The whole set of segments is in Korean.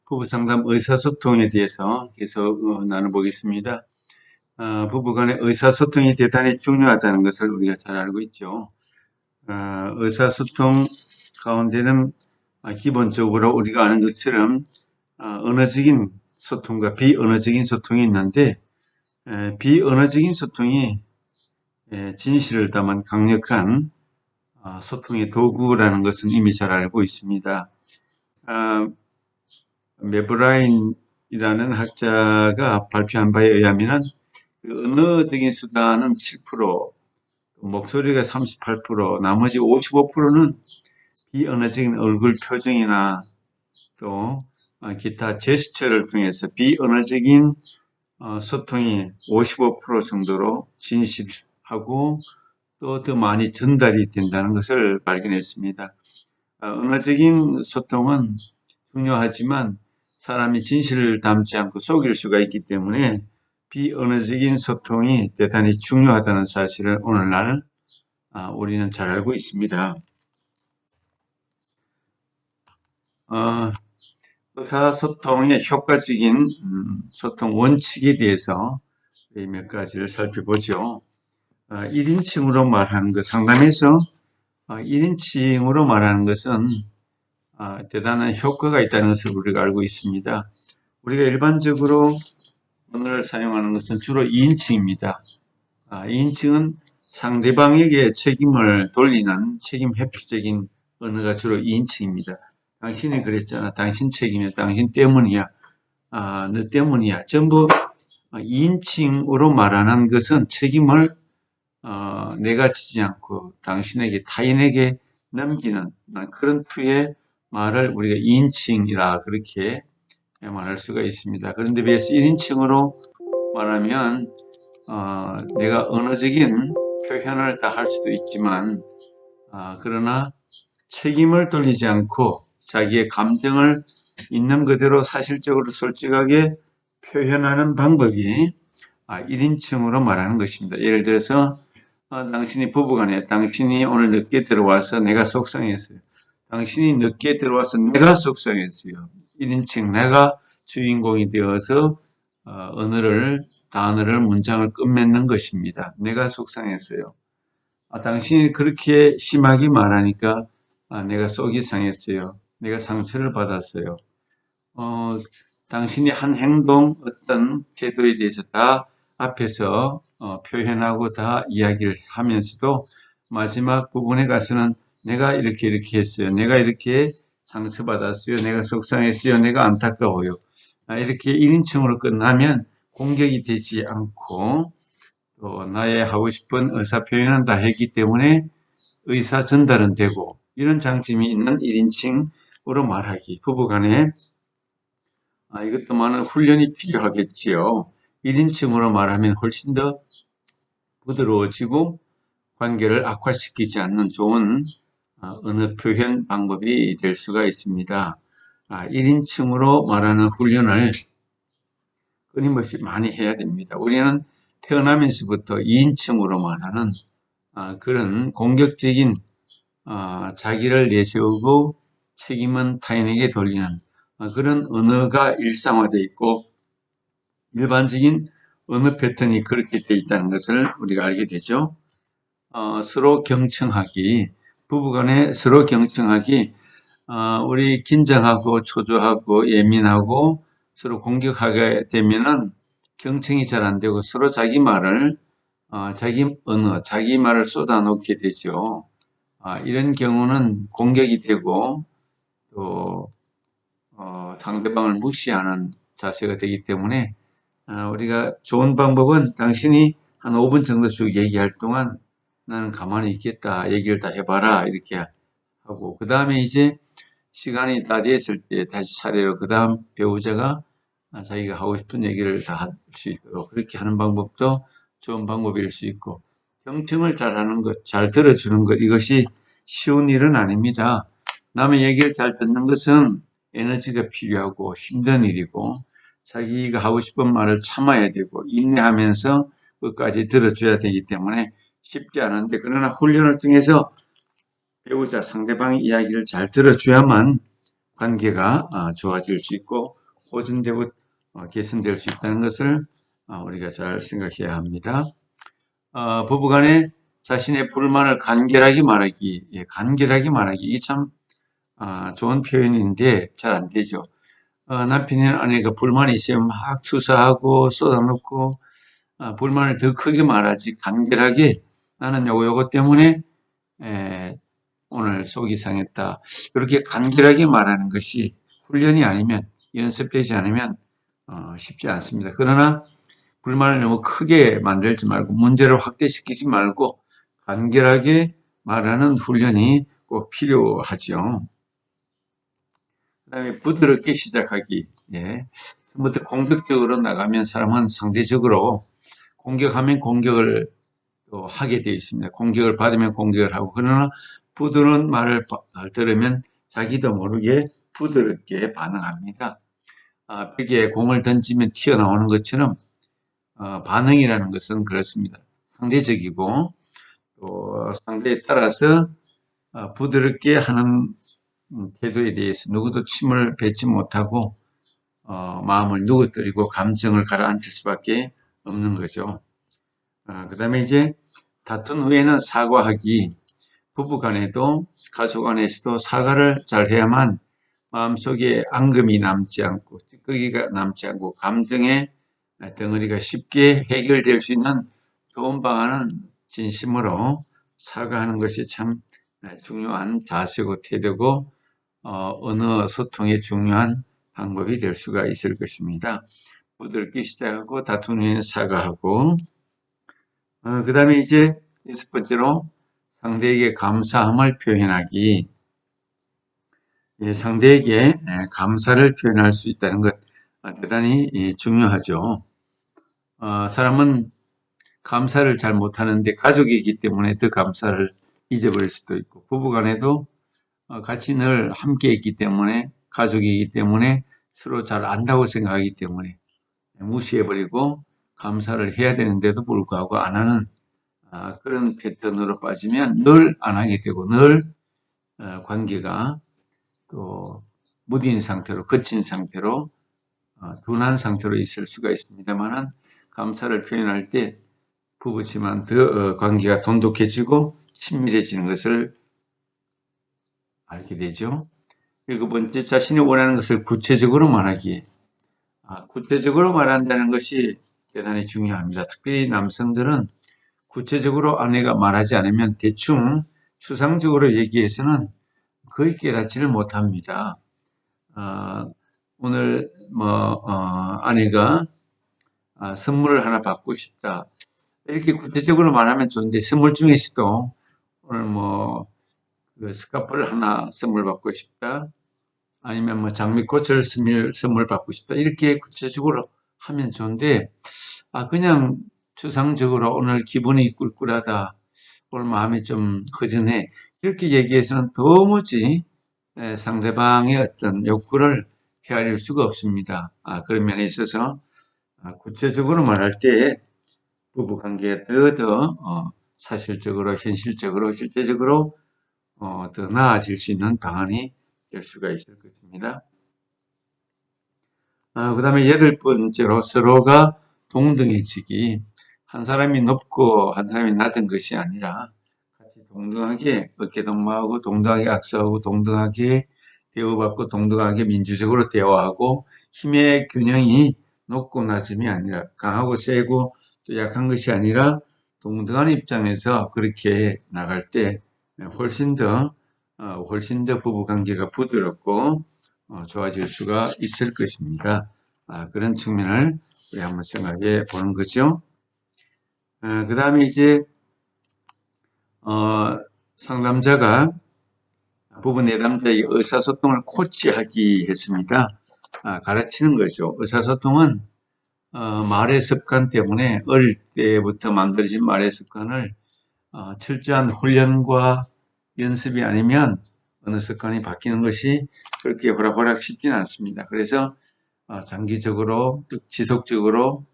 부부 상담 의사소통에 대해서 계속 나눠보겠습니다. 부부 간의 의사소통이 대단히 중요하다는 것을 우리가 잘 알고 있죠. 의사소통 가운데는 기본적으로 우리가 아는 것처럼 언어적인 소통과 비언어적인 소통이 있는데, 비언어적인 소통이 진실을 담은 강력한 소통의 도구라는 것은 이미 잘 알고 있습니다. 메브라인이라는 학자가 발표한 바에 의하면 그 언어적인 수단은 7%, 목소리가 38%, 나머지 55%는 비언어적인 얼굴 표정이나 또 기타 제스처를 통해서 비언어적인 소통이 55% 정도로 진실하고 또 더 많이 전달이 된다는 것을 발견했습니다. 언어적인 소통은 중요하지만 사람이 진실을 담지 않고 속일 수가 있기 때문에 비언어적인 소통이 대단히 중요하다는 사실을 오늘날 우리는 잘 알고 있습니다. 의사소통의 효과적인 소통 원칙에 대해서 몇 가지를 살펴보죠. 1인칭으로 말하는 것, 상담에서 1인칭으로 말하는 것은 대단한 효과가 있다는 것을 우리가 알고 있습니다. 우리가 일반적으로 언어를 사용하는 것은 주로 2인칭입니다. 2인칭은 상대방에게 책임을 돌리는 책임 회피적인 언어가 주로 2인칭입니다. 당신이 그랬잖아. 당신 책임이야. 당신 때문이야. 너 때문이야. 전부 2인칭으로 말하는 것은 책임을 내가 지지 않고 당신에게, 타인에게 넘기는 그런 투의 말을 우리가 2인칭이라 그렇게 말할 수가 있습니다. 그런데 비해서 1인칭으로 말하면 내가 언어적인 표현을 다 할 수도 있지만 그러나 책임을 돌리지 않고 자기의 감정을 있는 그대로 사실적으로 솔직하게 표현하는 방법이 1인칭으로 말하는 것입니다. 예를 들어서 당신이 부부간에 당신이 오늘 늦게 들어와서 내가 속상했어요. 당신이 늦게 들어와서 내가 속상했어요. 1인칭 내가 주인공이 되어서 단어를 문장을 끝맺는 것입니다. 내가 속상했어요. 당신이 그렇게 심하게 말하니까 내가 속이 상했어요. 내가 상처를 받았어요. 당신이 한 행동, 어떤 태도에 대해서 다 앞에서 표현하고 다 이야기를 하면서도 마지막 부분에 가서는 내가 이렇게 했어요. 내가 이렇게 상처받았어요. 내가 속상했어요. 내가 안타까워요. 이렇게 1인칭으로 끝나면 공격이 되지 않고 또 나의 하고 싶은 의사표현은 다 했기 때문에 의사 전달은 되고 이런 장점이 있는 1인칭으로 말하기. 부부간에 이것도 많은 훈련이 필요하겠지요. 1인칭으로 말하면 훨씬 더 부드러워지고 관계를 악화시키지 않는 좋은 언어 표현 방법이 될 수가 있습니다. 1인칭으로 말하는 훈련을 끊임없이 많이 해야 됩니다. 우리는 태어나면서부터 2인칭으로 말하는 그런 공격적인 자기를 내세우고 책임은 타인에게 돌리는 그런 언어가 일상화되어 있고 일반적인 언어 패턴이 그렇게 되어 있다는 것을 우리가 알게 되죠. 서로 경청하기, 부부간에 서로 경청하기, 우리 긴장하고 초조하고 예민하고 서로 공격하게 되면은 경청이 잘 안 되고 서로 자기 말을 자기 언어, 자기 말을 쏟아놓게 되죠. 이런 경우는 공격이 되고 또 상대방을 무시하는 자세가 되기 때문에 우리가 좋은 방법은 당신이 한 5분 정도 쭉 얘기할 동안 나는 가만히 있겠다. 얘기를 다 해봐라. 이렇게 하고 그 다음에 이제 시간이 다 됐을 때 다시 차례로 그 다음 배우자가 자기가 하고 싶은 얘기를 다 할 수 있도록 그렇게 하는 방법도 좋은 방법일 수 있고 경청을 잘하는 것, 잘 들어주는 것 이것이 쉬운 일은 아닙니다. 남의 얘기를 잘 듣는 것은 에너지가 필요하고 힘든 일이고 자기가 하고 싶은 말을 참아야 되고 인내하면서 끝까지 들어줘야 되기 때문에 쉽지 않은데 그러나 훈련을 통해서 배우자 상대방의 이야기를 잘 들어줘야만 관계가 좋아질 수 있고 호전되고 개선될 수 있다는 것을 우리가 잘 생각해야 합니다. 부부간에 자신의 불만을 간결하게 말하기, 간결하게 말하기, 이게 참 좋은 표현인데 잘 안 되죠. 남편이나 아내가 불만이 있으면 막 투사하고 쏟아놓고 불만을 더 크게 말하지 간결하게 나는 요거 때문에 오늘 속이 상했다. 그렇게 간결하게 말하는 것이 훈련이 아니면 연습되지 않으면 쉽지 않습니다. 그러나 불만을 너무 크게 만들지 말고 문제를 확대시키지 말고 간결하게 말하는 훈련이 꼭 필요하죠. 그 다음에 부드럽게 시작하기. 처음부터 공격적으로 나가면 사람은 상대적으로 공격하면 공격을 또 하게 되어 있습니다. 공격을 받으면 공격을 하고, 그러나 부드러운 말을 들으면 자기도 모르게 부드럽게 반응합니다. 벽에 공을 던지면 튀어나오는 것처럼 반응이라는 것은 그렇습니다. 상대적이고 또 상대에 따라서 부드럽게 하는 태도에 대해서 누구도 침을 뱉지 못하고 마음을 누그뜨리고 감정을 가라앉힐 수밖에 없는 거죠. 그 다음에 이제 다툰 후에는 사과하기. 부부간에도 가족 안에서도 사과를 잘 해야만 마음속에 앙금이 남지 않고 찌꺼기가 남지 않고 감정의 덩어리가 쉽게 해결될 수 있는 좋은 방안은 진심으로 사과하는 것이 참 중요한 자세고 태도고 언어 소통의 중요한 방법이 될 수가 있을 것입니다. 부드럽게 시작하고 다툰 후에는 사과하고 그 다음에 이제 여섯 번째로 상대에게 감사함을 표현하기. 상대에게 감사를 표현할 수 있다는 것 대단히 중요하죠. 사람은 감사를 잘 못하는데 가족이기 때문에 더 감사를 잊어버릴 수도 있고 부부간에도 같이 늘 함께 있기 때문에 가족이기 때문에 서로 잘 안다고 생각하기 때문에 무시해버리고 감사를 해야 되는데도 불구하고 안 하는 그런 패턴으로 빠지면 늘 안 하게 되고 늘 관계가 또 무딘 상태로 거친 상태로 둔한 상태로 있을 수가 있습니다만은 감사를 표현할 때 부부지만 더 관계가 돈독해지고 친밀해지는 것을 알게 되죠. 일곱 번째, 자신이 원하는 것을 구체적으로 말하기. 구체적으로 말한다는 것이 대단히 중요합니다. 특히 남성들은 구체적으로 아내가 말하지 않으면 대충 추상적으로 얘기해서는 거의 깨닫지를 못합니다. 오늘 아내가 선물을 하나 받고 싶다. 이렇게 구체적으로 말하면 좋은데 선물 중에서도 오늘 그 스카프를 하나 선물 받고 싶다. 아니면 장미꽃을 선물 받고 싶다. 이렇게 구체적으로 하면 좋은데 그냥 추상적으로 오늘 기분이 꿀꿀하다. 오늘 마음이 좀 허전해. 이렇게 얘기해서는 도무지 상대방의 어떤 욕구를 헤아릴 수가 없습니다. 그런 면에 있어서 구체적으로 말할 때 부부관계가 더 사실적으로 현실적으로 실제적으로 더 나아질 수 있는 방안이 될 수가 있을 것입니다. 그 다음에 여덟 번째로 서로가 동등해지기. 한 사람이 높고 한 사람이 낮은 것이 아니라 같이 동등하게 어깨동무하고 동등하게 악수하고 동등하게 대우받고 동등하게 민주적으로 대화하고 힘의 균형이 높고 낮음이 아니라 강하고 세고 또 약한 것이 아니라 동등한 입장에서 그렇게 나갈 때 훨씬 더 부부 관계가 부드럽고 좋아질 수가 있을 것입니다. 그런 측면을 우리 한번 생각해 보는 거죠. 그 다음에 이제 상담자가 부부 내담자의 의사소통을 코치하기 했습니다. 가르치는 거죠. 의사소통은 말의 습관 때문에 어릴 때부터 만들어진 말의 습관을 철저한 훈련과 연습이 아니면 어느 습관이 바뀌는 것이 그렇게 호락호락 쉽지는 않습니다. 그래서 장기적으로 지속적으로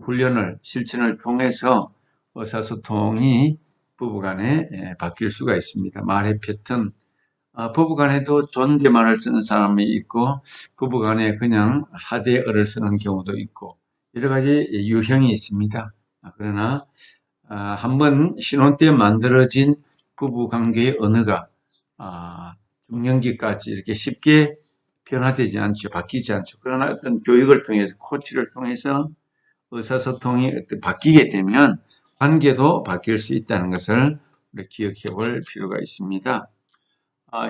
훈련을 실천을 통해서 의사소통이 부부간에 바뀔 수가 있습니다. 말의 패턴, 부부간에도 존댓말을 쓰는 사람이 있고 부부간에 그냥 하대어를 쓰는 경우도 있고 여러 가지 유형이 있습니다. 그러나 한번 신혼 때 만들어진 부부 관계의 언어가 중년기까지 이렇게 쉽게 변화되지 않죠. 바뀌지 않죠. 그러나 어떤 교육을 통해서 코치를 통해서 의사소통이 바뀌게 되면 관계도 바뀔 수 있다는 것을 우리 기억해 볼 필요가 있습니다.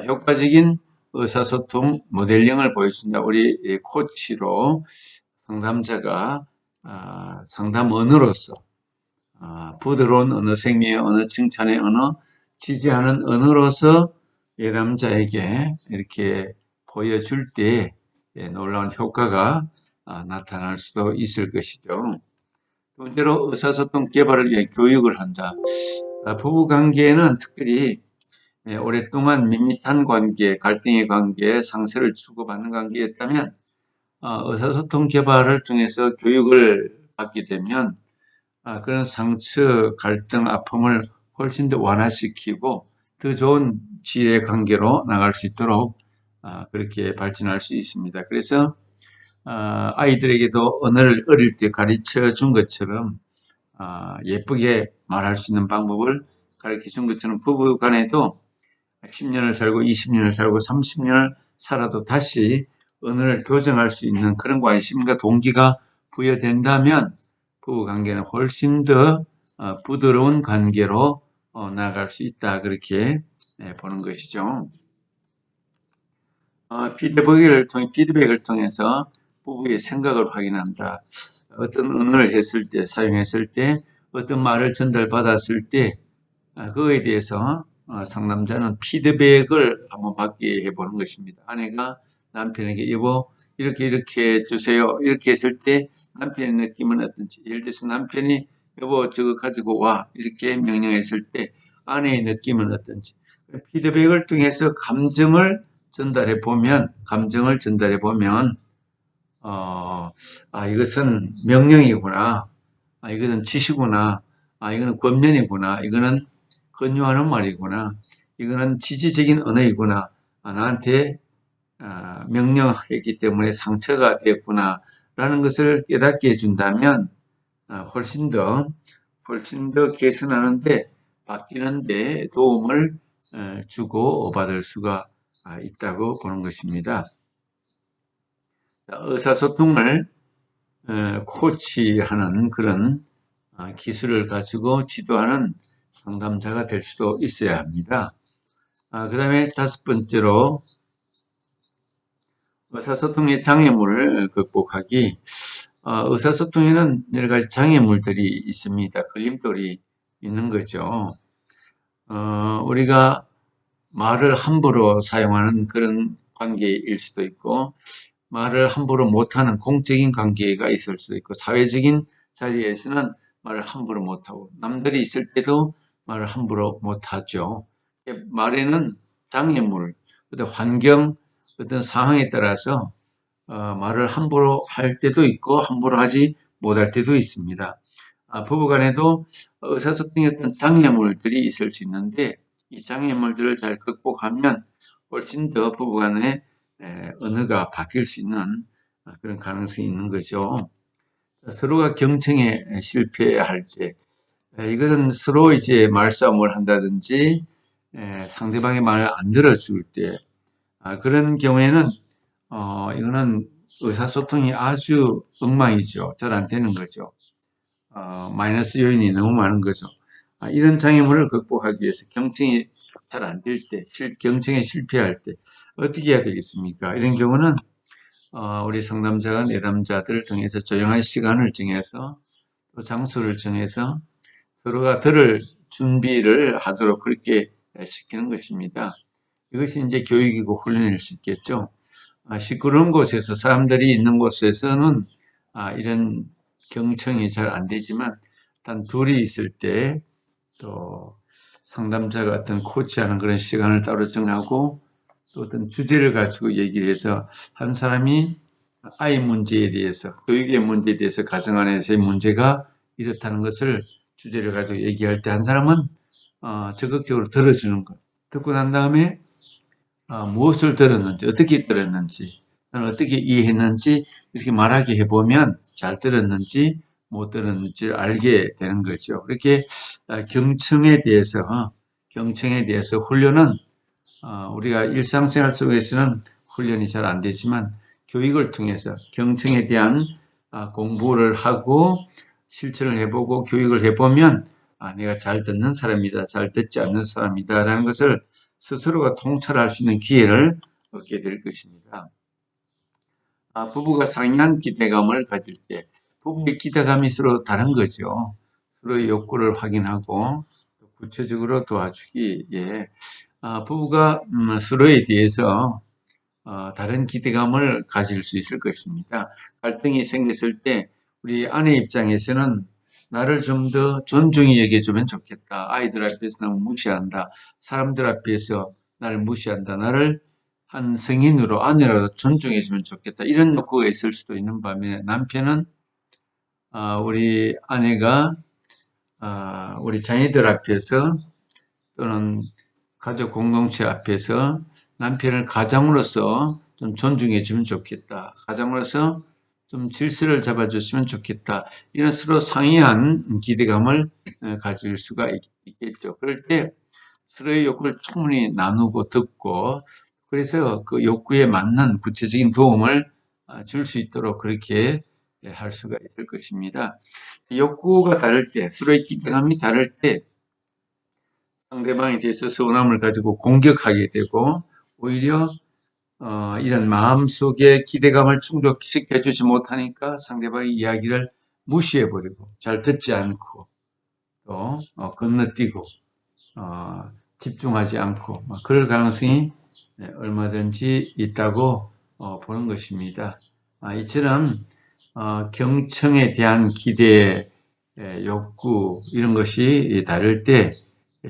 효과적인 의사소통 모델링을 보여준다. 우리 코치로 상담자가 상담 언어로서 부드러운 언어, 생명의 언어, 칭찬의 언어, 지지하는 언어로서 예담자에게 이렇게 보여줄 때 놀라운 효과가 나타날 수도 있을 것이죠. 두 번째로 의사소통 개발을 위해 교육을 한다. 부부관계에는 특별히 오랫동안 밋밋한 관계, 갈등의 관계, 상처를 주고받는 관계였다면 의사소통 개발을 통해서 교육을 받게 되면 그런 상처, 갈등, 아픔을 훨씬 더 완화시키고 더 좋은 지혜 관계로 나갈 수 있도록 그렇게 발전할 수 있습니다. 그래서 아이들에게도 언어를 어릴 때 가르쳐 준 것처럼 예쁘게 말할 수 있는 방법을 가르쳐 준 것처럼 부부 간에도 10년을 살고 20년을 살고 30년을 살아도 다시 언어를 교정할 수 있는 그런 관심과 동기가 부여된다면 부부관계는 훨씬 더 부드러운 관계로 나아갈 수 있다. 그렇게 보는 것이죠. 피드백을 통해서 부부의 생각을 확인한다. 어떤 언어를 했을 때, 사용했을 때, 어떤 말을 전달받았을 때 그거에 대해서 상담자는 피드백을 한번 받게 해보는 것입니다. 아내가 남편에게 여보 이렇게 해주세요. 이렇게 했을 때 남편의 느낌은 어떤지. 예를 들어서 남편이 여보 저거 가지고 와 이렇게 명령했을 때 아내의 느낌은 어떤지. 피드백을 통해서 감정을 전달해 보면 이것은 명령이구나. 이것은 지시구나. 이거는 권면이구나. 이거는 권유하는 말이구나. 이거는 지지적인 언어이구나. 나한테 명령했기 때문에 상처가 되었구나. 라는 것을 깨닫게 해준다면 훨씬 더 개선하는데 바뀌는데 도움을 주고 받을 수가 있다고 보는 것입니다. 의사소통을 코치하는 그런 기술을 가지고 지도하는 상담자가 될 수도 있어야 합니다. 그 다음에 다섯 번째로 의사소통의 장애물을 극복하기. 의사소통에는 여러 가지 장애물들이 있습니다. 걸림돌이 있는 거죠. 우리가 말을 함부로 사용하는 그런 관계일 수도 있고 말을 함부로 못하는 공적인 관계가 있을 수도 있고 사회적인 자리에서는 말을 함부로 못하고 남들이 있을 때도 말을 함부로 못하죠. 말에는 장애물, 어떤 환경, 어떤 상황에 따라서 말을 함부로 할 때도 있고 함부로 하지 못할 때도 있습니다. 부부간에도 의사소통의 어떤 장애물들이 있을 수 있는데 이 장애물들을 잘 극복하면 훨씬 더 부부간의 언어가 바뀔 수 있는 그런 가능성이 있는 거죠. 서로가 경청에 실패할 때 이것은 서로 이제 말싸움을 한다든지 상대방의 말을 안 들어줄 때 그런 경우에는 이거는 의사소통이 아주 엉망이죠. 잘 안 되는 거죠. 마이너스 요인이 너무 많은 거죠. 이런 장애물을 극복하기 위해서 경청이 잘 안 될 때, 경청에 실패할 때 어떻게 해야 되겠습니까? 이런 경우는 우리 상담자가 내담자들을 통해서 조용한 시간을 정해서 또 장소를 정해서 서로가 들을 준비를 하도록 그렇게 시키는 것입니다. 이것이 이제 교육이고 훈련일 수 있겠죠. 시끄러운 곳에서 사람들이 있는 곳에서는 이런 경청이 잘 안 되지만 단 둘이 있을 때 또 상담자가 어떤 코치하는 그런 시간을 따로 정하고 또 어떤 주제를 가지고 얘기를 해서 한 사람이 아이 문제에 대해서 교육의 문제에 대해서 가정 안에서의 문제가 이렇다는 것을 주제를 가지고 얘기할 때 한 사람은 적극적으로 들어주는 것 듣고 난 다음에 무엇을 들었는지, 어떻게 들었는지, 나는 어떻게 이해했는지 이렇게 말하게 해보면 잘 들었는지 못 들었는지를 알게 되는 거죠. 그렇게 경청에 대해서 훈련은 우리가 일상생활 속에서는 훈련이 잘 안 되지만 교육을 통해서 경청에 대한 공부를 하고 실천을 해보고 교육을 해보면 내가 잘 듣는 사람이다, 잘 듣지 않는 사람이다 라는 것을 스스로가 통찰할 수 있는 기회를 얻게 될 것입니다. 부부가 상이한 기대감을 가질 때 부부의 기대감이 서로 다른 거죠. 서로의 욕구를 확인하고 구체적으로 도와주기. 예. 부부가 서로에 대해서 다른 기대감을 가질 수 있을 것입니다. 갈등이 생겼을 때 우리 아내 입장에서는 나를 좀 더 존중히 여겨주면 좋겠다. 아이들 앞에서 너무 무시한다. 사람들 앞에서 나를 무시한다. 나를 한 성인으로 아내로 존중해주면 좋겠다. 이런 욕구가 있을 수도 있는 반면에 남편은 우리 아내가 우리 자녀들 앞에서 또는 가족 공동체 앞에서 남편을 가장으로서 좀 존중해주면 좋겠다. 가장으로서 좀 질서를 잡아줬으면 좋겠다. 이런 서로 상이한 기대감을 가질 수가 있겠죠. 그럴 때 서로의 욕구를 충분히 나누고 듣고 그래서 그 욕구에 맞는 구체적인 도움을 줄 수 있도록 그렇게 할 수가 있을 것입니다. 욕구가 다를 때, 서로의 기대감이 다를 때 상대방에 대해서 서운함을 가지고 공격하게 되고 오히려 이런 마음속에 기대감을 충족시켜 주지 못하니까 상대방의 이야기를 무시해버리고 잘 듣지 않고 또 건너뛰고 집중하지 않고 그럴 가능성이 얼마든지 있다고 보는 것입니다. 이처럼 경청에 대한 기대, 욕구 이런 것이 다를 때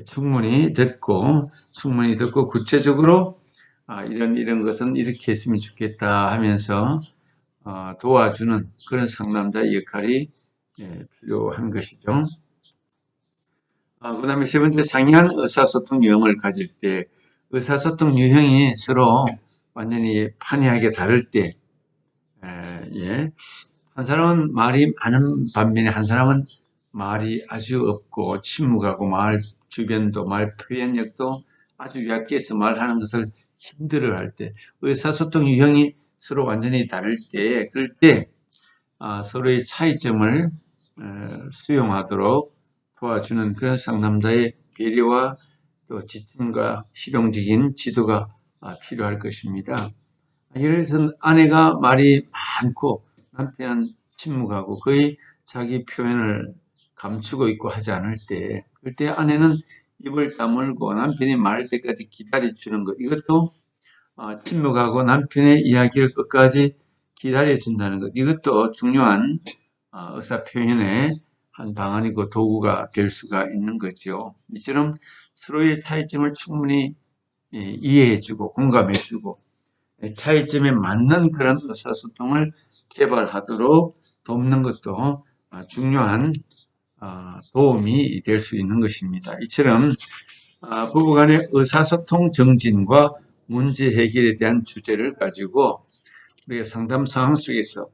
충분히 듣고 구체적으로 이런 것은 이렇게 했으면 좋겠다 하면서 도와주는 그런 상담자의 역할이 필요한 것이죠. 그 다음에 세 번째, 상이한 의사소통 유형을 가질 때 의사소통 유형이 서로 완전히 판이하게 다를 때 예. 한 사람은 말이 많은 반면에 한 사람은 말이 아주 없고 침묵하고 말 주변도 말 표현력도 아주 약해서 말하는 것을 힘들어할 때 의사소통 유형이 서로 완전히 다를 때 그럴 때 서로의 차이점을 수용하도록 도와주는 그런 상담자의 배려와 또 지침과 실용적인 지도가 필요할 것입니다. 예를 들어서 아내가 말이 많고 남편은 침묵하고 거의 자기 표현을 감추고 있고 하지 않을 때 그럴 때 아내는 입을 다물고 남편이 말할 때까지 기다려주는 것 이것도 침묵하고 남편의 이야기를 끝까지 기다려준다는 것 이것도 중요한 의사 표현의 한 방안이고 도구가 될 수가 있는 거죠. 이처럼 서로의 차이점을 충분히 이해해주고 공감해주고 차이점에 맞는 그런 의사소통을 개발하도록 돕는 것도 중요한 도움이 될 수 있는 것입니다. 이처럼 부부간의 의사소통 정진과 문제 해결에 대한 주제를 가지고 우리가 상담 상황 속에서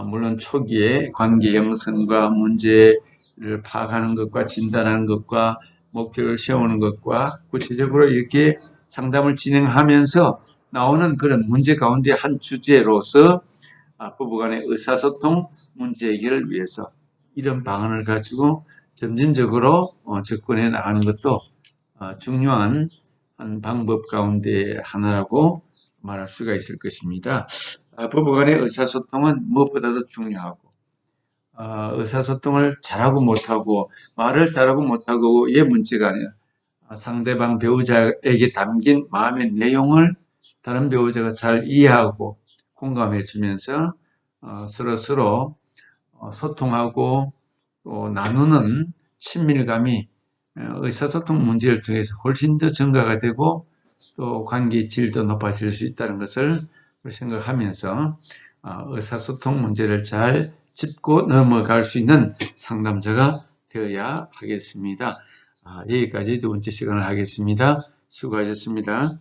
물론 초기에 관계 형성과 문제를 파악하는 것과 진단하는 것과 목표를 세우는 것과 구체적으로 이렇게 상담을 진행하면서 나오는 그런 문제 가운데 한 주제로서 부부간의 의사소통 문제 해결을 위해서 이런 방안을 가지고 점진적으로 접근해 나가는 것도 중요한 한 방법 가운데 하나라고 말할 수가 있을 것입니다. 부부간의 의사소통은 무엇보다도 중요하고 의사소통을 잘하고 못하고 말을 잘하고 못하고의 문제가 아니라 상대방 배우자에게 담긴 마음의 내용을 다른 배우자가 잘 이해하고 공감해 주면서 서로 소통하고 또 나누는 친밀감이 의사소통 문제를 통해서 훨씬 더 증가가 되고 또 관계의 질도 높아질 수 있다는 것을 생각하면서 의사소통 문제를 잘 짚고 넘어갈 수 있는 상담자가 되어야 하겠습니다. 여기까지 두 번째 시간을 하겠습니다. 수고하셨습니다.